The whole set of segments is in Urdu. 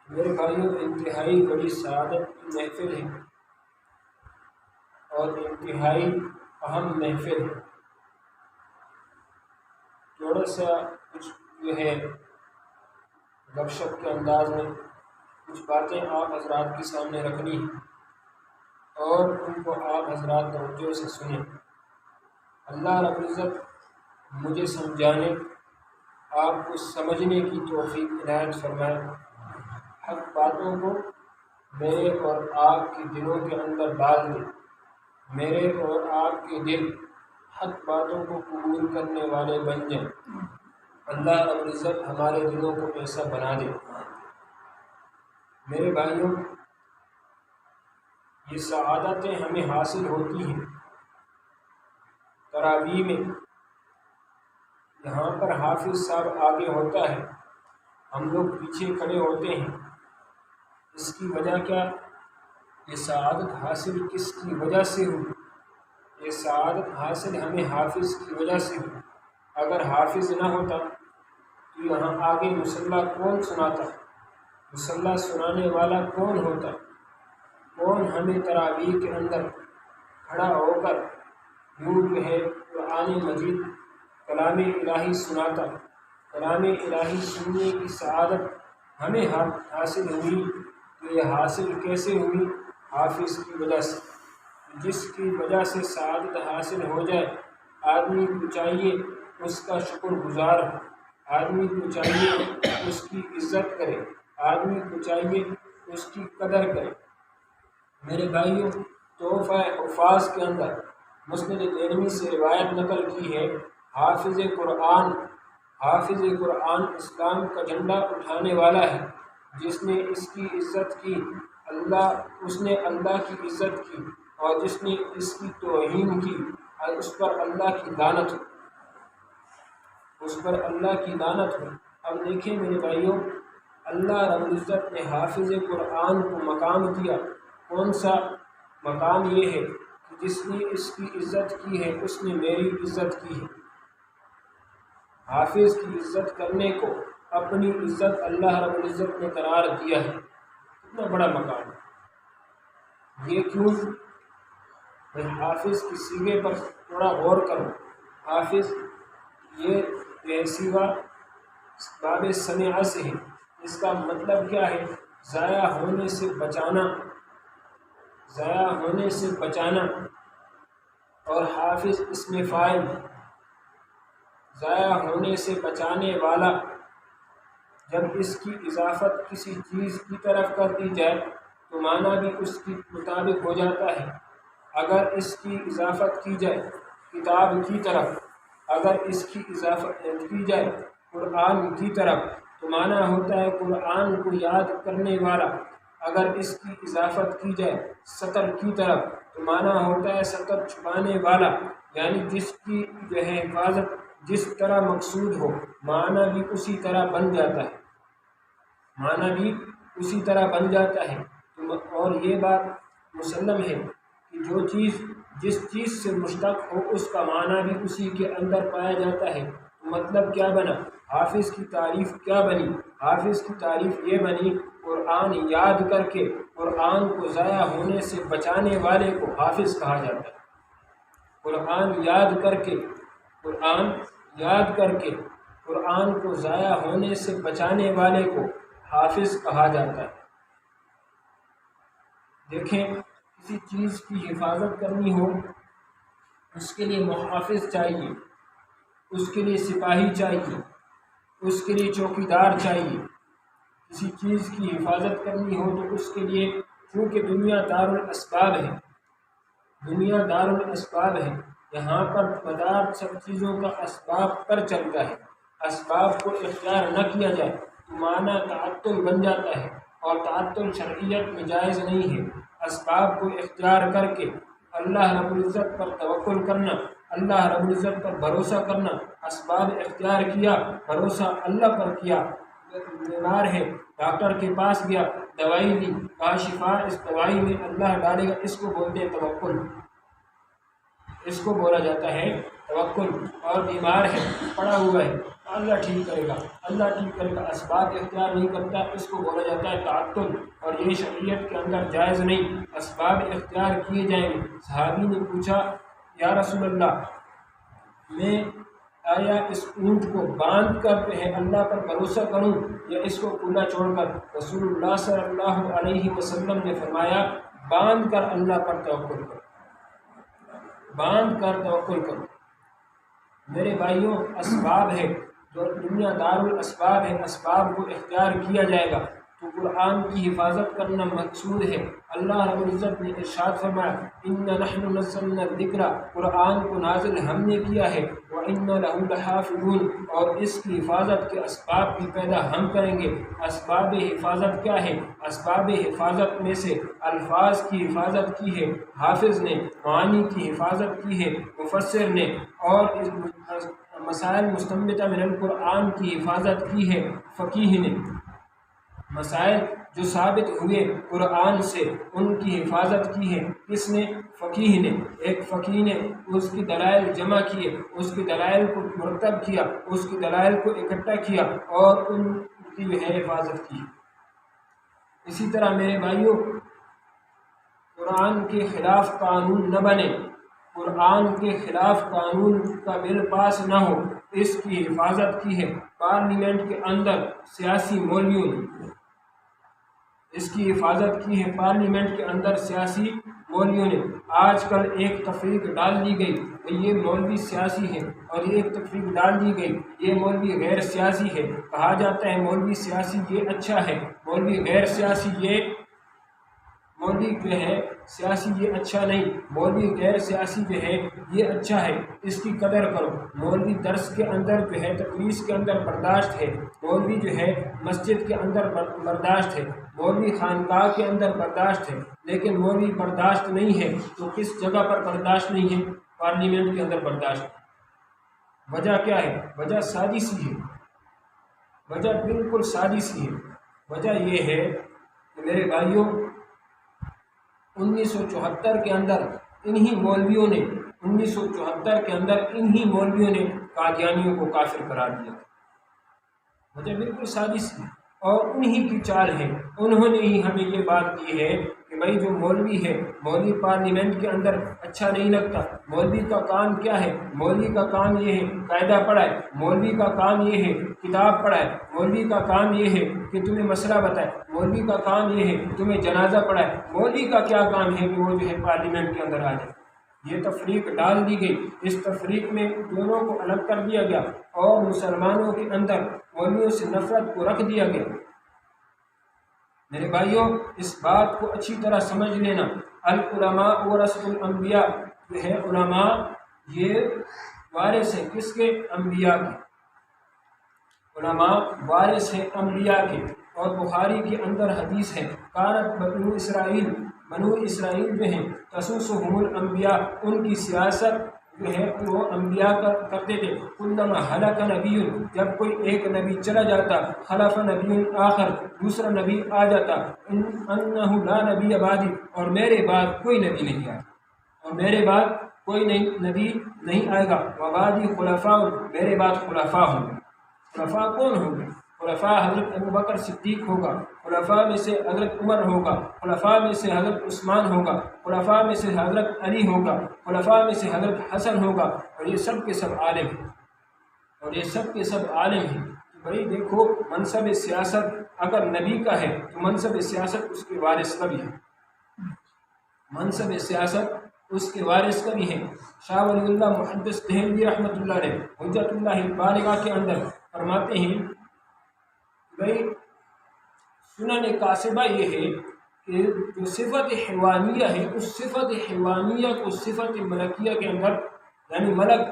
میرے بھائیوں، انتہائی بڑی سعادت کی محفل ہے اور انتہائی اہم محفل ہے۔ تھوڑا سا کچھ جو ہے گپ شپ کے انداز میں کچھ باتیں آپ حضرات کے سامنے رکھنی ہیں اور ان کو آپ حضرات توجہ سے سنیں۔ اللہ رب العزت مجھے سمجھانے، آپ کو سمجھنے کی توفیق عنایت فرمائے۔ حق باتوں کو میرے اور آپ کے دلوں کے اندر ڈال دے، میرے اور آپ کے دل حق باتوں کو قبول کرنے والے بن جائیں۔ اللہ رب العزت ہمارے دلوں کو ایسا بنا دے۔ میرے بھائیوں، یہ سعادتیں ہمیں حاصل ہوتی ہیں تراویح میں۔ یہاں پر حافظ صاحب آگے ہوتا ہے، ہم لوگ پیچھے کھڑے ہوتے ہیں۔ اس کی وجہ کیا؟ یہ سعادت حاصل کس کی وجہ سے ہوئی؟ یہ سعادت حاصل ہمیں حافظ کی وجہ سے ہوئی۔ اگر حافظ نہ ہوتا تو یہاں آگے مصلح کون سناتا؟ مصلح سنانے والا کون ہوتا؟ کون ہمیں تراویح کے اندر کھڑا ہو کر یوں جو ہے قرآن مجید کلام الہی سناتا؟ کلام الہی سننے کی سعادت ہمیں حاصل ہوئی تو یہ حاصل کیسے ہوئی؟ حافظ کی وجہ سے۔ جس کی وجہ سے سعادت حاصل ہو جائے، آدمی کو چاہیے اس کا شکر گزار ہو، آدمی کو چاہیے اس کی عزت کرے، آدمی کو چاہیے اس کی قدر کرے۔ میرے بھائیوں، تحفہ حفاظ کے اندر مسند دینوی سے روایت نقل کی ہے، حافظ قرآن اسلام کا جھنڈا اٹھانے والا ہے۔ جس نے اس کی عزت کی، اس نے اللہ کی عزت کی، اور جس نے اس کی توہین کی، اس پر اللہ کی لعنت ہو، اس پر اللہ کی لعنت ہو۔ اب دیکھیں میرے بھائیوں، اللہ رب العزت نے حافظ قرآن کو مقام دیا۔ کون سا مقام؟ یہ ہے کہ جس نے اس کی عزت کی ہے اس نے میری عزت کی ہے۔ حافظ کی عزت کرنے کو اپنی عزت اللہ رب العزت نے قرار دیا ہے۔ کتنا بڑا مقام ہے یہ! کیوں؟ میں حافظ کی صیغے پر تھوڑا غور کروں۔ حافظ یہ سیغہ باب سمع سے ہے۔ اس کا مطلب کیا ہے؟ ضائع ہونے سے بچانا، ضائع ہونے سے بچانا۔ اور حافظ اسم فاعل، ضائع ہونے سے بچانے والا۔ جب اس کی اضافت کسی چیز کی طرف کر دی جائے تو معنی بھی اس کے مطابق ہو جاتا ہے۔ اگر اس کی اضافت کی جائے کتاب کی طرف، اگر اس کی اضافت کی جائے قرآن کی طرف تو معنی ہوتا ہے قرآن کو یاد کرنے والا۔ اگر اس کی اضافت کی جائے سطر کی طرف تو معنی ہوتا ہے سطر چھپانے والا، یعنی جس کی جو ہے حفاظت جس طرح مقصود ہو، معنی بھی اسی طرح بن جاتا ہے، معنی بھی اسی طرح بن جاتا ہے۔ اور یہ بات مسلم ہے کہ جو چیز جس چیز سے مشتق ہو اس کا معنی بھی اسی کے اندر پایا جاتا ہے۔ مطلب کیا بنا؟ حافظ کی تعریف کیا بنی؟ حافظ کی تعریف یہ بنی، قرآن یاد کر کے قرآن کو ضائع ہونے سے بچانے والے کو حافظ کہا جاتا ہے۔ قرآن یاد کر کے قرآن کو ضائع ہونے سے بچانے والے کو حافظ کہا جاتا ہے۔ دیکھیں، کسی چیز کی حفاظت کرنی ہو اس کے لیے محافظ چاہیے، اس کے لیے سپاہی چاہیے، اس کے لیے چوکیدار چاہیے۔ کسی چیز کی حفاظت کرنی ہو تو اس کے لیے، چونکہ دنیا دارالاسباب ہے، دنیا دارالاسباب ہے، یہاں پر مدار سب چیزوں کا اسباب پر چلتا ہے۔ اسباب کو اختیار نہ کیا جائے تو معنی تعطل بن جاتا ہے، اور تعطل شرعیت میں جائز نہیں ہے۔ اسباب کو اختیار کر کے اللہ رب العزت پر توکل کرنا، اللہ رب العزت پر بھروسہ کرنا۔ اسباب اختیار کیا، بھروسہ اللہ پر کیا۔ بیمار ہے، ڈاکٹر کے پاس گیا، دوائی لی، کہا شفا اس دوائی میں اللہ ڈالے گا، اس کو بولتے ہیں توکل۔ اس کو بولا جاتا ہے توکل۔ اور بیمار ہے، پڑا ہوا ہے، اللہ ٹھیک کرے گا، اللہ ٹھیک کرے گا، اسباب اختیار نہیں کرتا، اس کو بولا جاتا ہے تعطل، اور یہ شریعت کے اندر جائز نہیں، اسباب اختیار کیے جائیں گے۔ صحابی نے پوچھا یا رسول اللہ، میں آیا اس اونٹ کو باندھ کر جو ہے اللہ پر بھروسہ کروں یا اس کو کھلا چھوڑ کر؟ رسول اللہ صلی اللہ علیہ وسلم نے فرمایا باندھ کر اللہ پر توکل کرو، باندھ کر توکل کرو۔ میرے بھائیوں، اسباب ہے جو دنیا دار الاسباب ہے، اسباب کو اختیار کیا جائے گا تو قرآن کی حفاظت کرنا مقصود ہے۔ اللہ رب العزت نے ارشاد فرمایا اِنَّا نَحْنُ نَزَّلْنَا الذِّكْرَ، قرآن کو نازل ہم نے کیا ہے، وَإِنَّا لَهُ لَحَافِظُونَ، اور اس کی حفاظت کے اسباب بھی پیدا ہم کریں گے۔ اسباب حفاظت کیا ہے؟ اسباب حفاظت میں سے الفاظ کی حفاظت کی ہے حافظ نے، معانی کی حفاظت کی ہے مفسر نے، اور مسائل مستنبطہ من القرآن کی حفاظت کی ہے فقیہ نے۔ مسائل جو ثابت ہوئے قرآن سے ان کی حفاظت کی ہے کس نے؟ فقیہ نے۔ ایک فقیہ نے اس کی دلائل جمع کیے، اس کی دلائل کو مرتب کیا، اس کی دلائل کو اکٹھا کیا اور ان کی جو ہے حفاظت کی۔ اسی طرح میرے بھائیوں، قرآن کے خلاف قانون نہ بنے، قرآن کے خلاف قانون کا بل پاس نہ ہو، اس کی حفاظت کی ہے پارلیمنٹ کے اندر سیاسی مولویوں نے، اس کی حفاظت کی ہے پارلیمنٹ کے اندر سیاسی مولویوں نے۔ آج کل ایک تفریق ڈال دی گئی کہ یہ مولوی سیاسی ہے، اور یہ ایک تفریق ڈال دی گئی یہ مولوی غیر سیاسی ہے۔ کہا جاتا ہے مولوی سیاسی یہ اچھا ہے، مولوی غیر سیاسی یہ، مولوی جو ہے سیاسی یہ اچھا نہیں، مولوی غیر سیاسی جو ہے یہ اچھا ہے، اس کی قدر کرو۔ مولوی درس کے اندر جو ہے تدریس کے اندر برداشت ہے، مولوی جو ہے مسجد کے اندر برداشت ہے، مولوی خانقاہ کے اندر برداشت ہے، لیکن مولوی برداشت نہیں ہے تو کس جگہ پر برداشت نہیں ہے؟ پارلیمنٹ کے اندر برداشت۔ وجہ کیا ہے؟ وجہ سادی سی ہے، وجہ بالکل سادی سی ہے۔ وجہ یہ ہے کہ میرے بھائیوں، 1974 کے اندر انہی مولویوں نے 1974 کے اندر انہی مولویوں نے قادیانیوں کو کافر قرار دیا۔ وجہ بالکل سادی سی ہے اور انہی کی چال ہے، انہوں نے ہی ہمیں یہ بات کی ہے کہ بھائی جو مولوی ہے، مولوی پارلیمنٹ کے اندر اچھا نہیں لگتا۔ مولوی کا کام کیا ہے؟ مولوی کا کام یہ ہے قاعدہ پڑھائے، مولوی کا کام یہ ہے کتاب پڑھائے، مولوی کا کام یہ ہے کہ تمہیں مسئلہ بتائے، مولوی کا کام یہ ہے تمہیں جنازہ پڑھائے۔ مولوی کا کیا کام ہے کہ وہ جو ہے پارلیمنٹ کے اندر آ جائے؟ یہ تفریق ڈال دی گئی، اس تفریق میں دونوں کو الگ کر دیا گیا اور مسلمانوں کے اندر مولویوں سے نفرت کو رکھ دیا گیا۔ میرے بھائیوں، اس بات کو اچھی طرح سمجھ لینا، العلماء ورثۃ الانبیاء، جو ہے علماء یہ وارث ہیں کس کے؟ انبیاء کے۔ علماء وارث ہیں انبیاء کے، اور بخاری کے اندر حدیث ہے کانت بنو اسرائیل جو ہیں تسوسهم الانبیاء، ان کی سیاست جو ہے وہ انبیاء کرتے تھے۔ کلما ہلک نبی، جب کوئی ایک نبی چلا جاتا، خلف نبی آخر، دوسرا نبی آ جاتا، انہ لا نبی بعدی، اور میرے بعد کوئی نبی نہیں آئے، اور میرے بعد کوئی نبی نہیں آئے گا۔ وبعدی خلفاء، میرے بعد خلفاء ہوں گے۔ خلفاء کون ہوں گے؟ خلفاء حضرت ابوبکر صدیق ہوگا، خلفاء میں سے حضرت عمر ہوگا، خلفاء میں سے حضرت عثمان ہوگا، خلفاء میں سے حضرت علی ہوگا، خلفاء میں سے حضرت حسن ہوگا، اور یہ سب کے سب عالم ہیں، اور یہ سب کے سب عالم ہیں۔ بھائی دیکھو، منصب سیاست اگر نبی کا ہے تو منصب سیاست اس کے وارث کا بھی ہے، منصب سیاست اس کے وارث کا بھی ہے۔ شاہ ولی اللہ محدث دہلوی رحمۃ اللہ علیہ حجت اللہ البالغہ کے اندر فرماتے ہیں بھائی سنن کاسبہ یہ ہے کہ جو صفت حیوانیہ ہے، اس صفت حیوانیہ کو صفت ملکیہ کے اندر، یعنی ملک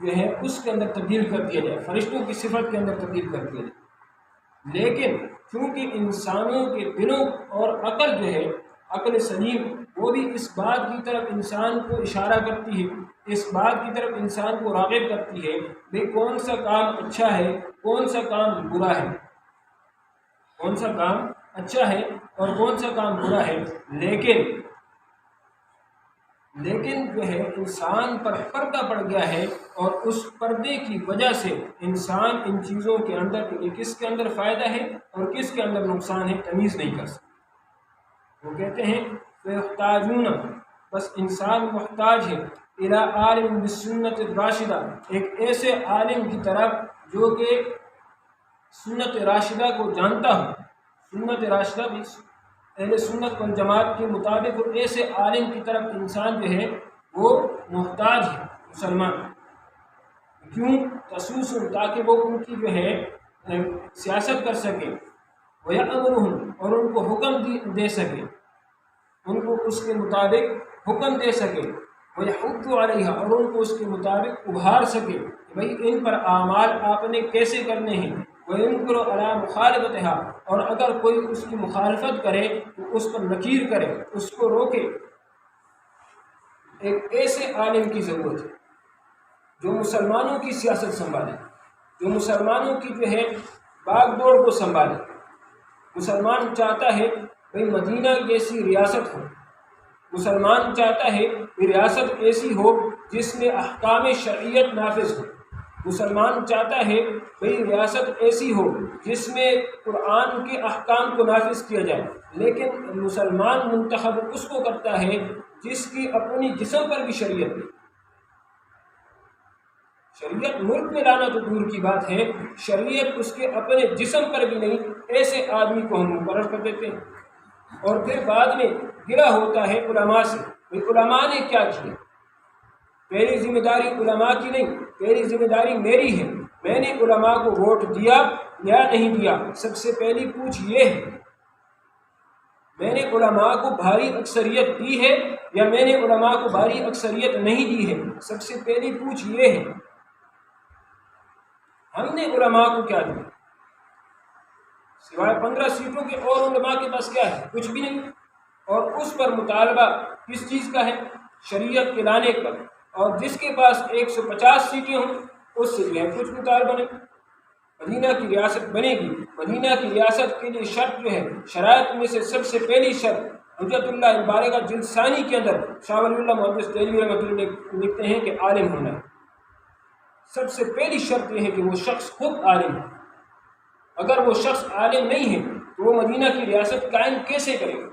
جو ہے اس کے اندر تبدیل کر دیا جائے، فرشتوں کی صفت کے اندر تبدیل کر دیا جائے۔ لیکن چونکہ انسانوں کے دلوں اور عقل جو ہے، عقل سلیم، وہ بھی اس بات کی طرف انسان کو اشارہ کرتی ہے، اس بات کی طرف انسان کو راغب کرتی ہے کہ کون سا کام اچھا ہے، کون سا کام برا ہے، کون سا کام اچھا ہے اور کون سا کام برا ہے۔ لیکن جو ہے انسان پر پردہ پڑ گیا ہے، اور اس پردے کی وجہ سے انسان ان چیزوں کے اندر کہ کس کے اندر فائدہ ہے اور کس کے اندر نقصان ہے تمیز نہیں کر سکتا۔ وہ کہتے ہیں فَيَحْتَاجُونَ، بس انسان محتاج ہے إِلَىٰ عَالِمٍ بِالسُّنَّةِ الرَّاشِدَةِ، ایک ایسے عالم کی طرف جو کہ سنت راشدہ کو جانتا ہو۔ سنت راشدہ بھی اہل سنت والجماعت کے مطابق ایسے عالم کی طرف انسان جو ہے وہ محتاج ہے مسلمان۔ کیوں؟ تسوس، تاکہ وہ ان کی جو ہے سیاست کر سکے، وَيَأْمُرُهُمْ، اور ان کو حکم دے سکے، ان کو اس کے مطابق حکم دے سکے، وَيَحُضُّ عَلَيْهَا، اور ان کو اس کے مطابق ابھار سکے کہ بھئی ان پر اعمال آپ نے کیسے کرنے ہیں، وَيُنْكِرُ عَلَىٰ مُخَالِفَتِهَا، اور اگر کوئی اس کی مخالفت کرے تو اس پر نکیر کرے، اس کو روکے۔ ایک ایسے عالم کی ضرورت ہے جو مسلمانوں کی سیاست سنبھالے، جو مسلمانوں کی جو ہے باغ دوڑ کو سنبھالے۔ مسلمان چاہتا ہے بھئی مدینہ جیسی ریاست ہو، مسلمان چاہتا ہے کہ ریاست ایسی ہو جس میں احکام شرعیت نافذ ہو، مسلمان چاہتا ہے بھئی ریاست ایسی ہو جس میں قرآن کے احکام کو نافذ کیا جائے۔ لیکن مسلمان منتخب اس کو کرتا ہے جس کی اپنی جسم پر بھی شریعت نہیں۔ شریعت ملک میں لانا تو دور کی بات ہے، شریعت اس کے اپنے جسم پر بھی نہیں، ایسے آدمی کو ہم مقرر کر دیتے ہیں۔ اور پھر بعد میں گرا ہوتا ہے علماء سے، علماء نے کیا کیا؟ پہلی ذمہ داری علماء کی نہیں، پہلی ذمہ داری میری ہے، میں نے علماء کو ووٹ دیا یا نہیں دیا۔ سب سے پہلی پوچھ یہ ہے میں نے علماء کو بھاری اکثریت دی ہے یا میں نے علماء کو بھاری اکثریت نہیں دی ہے، سب سے پہلی پوچھ یہ ہے۔ ہم نے علماء کو کیا دیا؟ سوائے 15 سیٹوں کے اور علماء کے پاس کیا ہے؟ کچھ بھی نہیں۔ اور اس پر مطالبہ کس چیز کا ہے؟ شریعت کے لانے پر۔ اور جس کے پاس 150 سیٹیں ہوں اس سے جو ہے کچھ مطالبہ نہیں۔ مدینہ کی ریاست بنے گی، مدینہ کی ریاست کے لیے شرط جو ہے، شرائط میں سے سب سے پہلی شرط حجت اللہ البالغہ جلد ثانی کے اندر شاہ ولی اللہ محدث دہلوی رحمۃ اللہ لکھتے ہیں کہ عالم ہونا ہے۔ سب سے پہلی شرط یہ ہے کہ وہ شخص خود عالم ہے۔ اگر وہ شخص عالم نہیں ہے تو وہ مدینہ کی ریاست قائم کیسے کرے گا؟